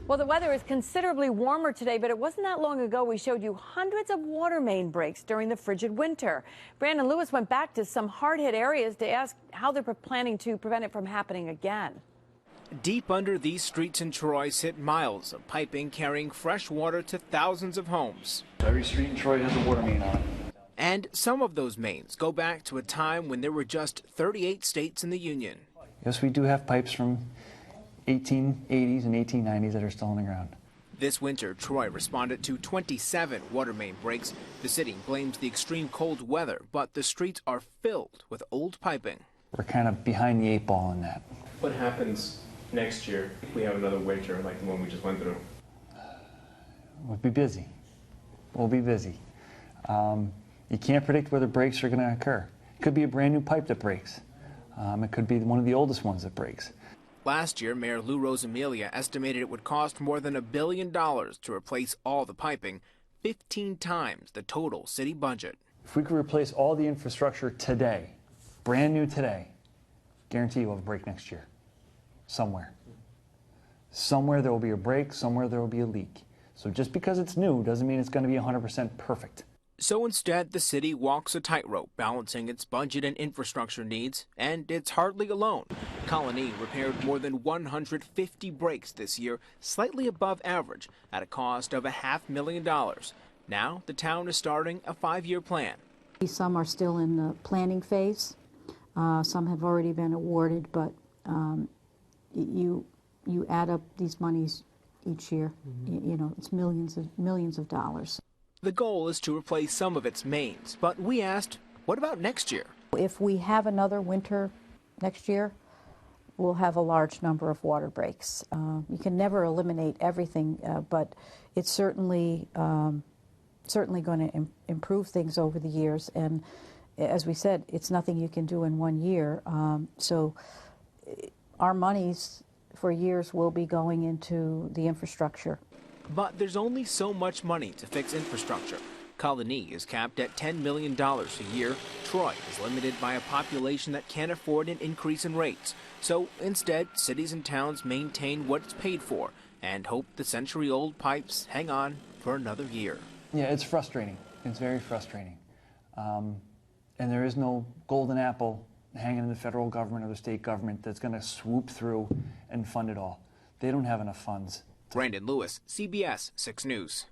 Well, the weather is considerably warmer today, but it wasn't that long ago we showed you hundreds of water main breaks during the frigid winter. Brandon Lewis went back to some hard-hit areas to ask how they're planning to prevent it from happening again. Deep under these streets in Troy sit miles of piping carrying fresh water to thousands of homes. Every street in Troy has a water main on it. And some of those mains go back to a time when there were just 38 states in the Union. Yes, we do have pipes from 1880s and 1890s that are still on the ground. This winter, Troy responded to 27 water main breaks. The city blames the extreme cold weather, but the streets are filled with old piping. We're kind of behind the eight ball in that. What happens next year if we have another winter like the one we just went through? We'll be busy. We'll be busy. You can't predict where the breaks are going to occur. It could be a brand new pipe that breaks. It could be one of the oldest ones that breaks. Last year, Mayor Lou Rosamilia estimated it would cost more than $1 billion to replace all the piping, 15 times the total city budget. If we could replace all the infrastructure today, brand new today, guarantee you we'll have a break next year. Somewhere. Somewhere there will be a break, somewhere there will be a leak. So just because it's new doesn't mean it's going to be 100% perfect. So instead, the city walks a tightrope, balancing its budget and infrastructure needs, and it's hardly alone. Colony repaired more than 150 breaks this year, slightly above average, at a cost of $500,000. Now, the town is starting a 5-year plan. Some are still in the planning phase. Some have already been awarded, but you add up these monies each year. You know, it's millions of dollars. The goal is to replace some of its mains, but we asked, what about next year? If we have another winter next year, we'll have a large number of water breaks. You can never eliminate everything, but it's certainly going to improve things over the years. And as we said, it's nothing you can do in 1 year. So our monies for years will be going into the infrastructure. But there's only so much money to fix infrastructure. Colony is capped at $10 million a year. Troy is limited by a population that can't afford an increase in rates. So instead, cities and towns maintain what it's paid for and hope the century-old pipes hang on for another year. Yeah, it's frustrating. It's very frustrating. And there is no golden apple hanging in the federal government or the state government that's going to swoop through and fund it all. They don't have enough funds. Brandon Lewis, CBS 6 News.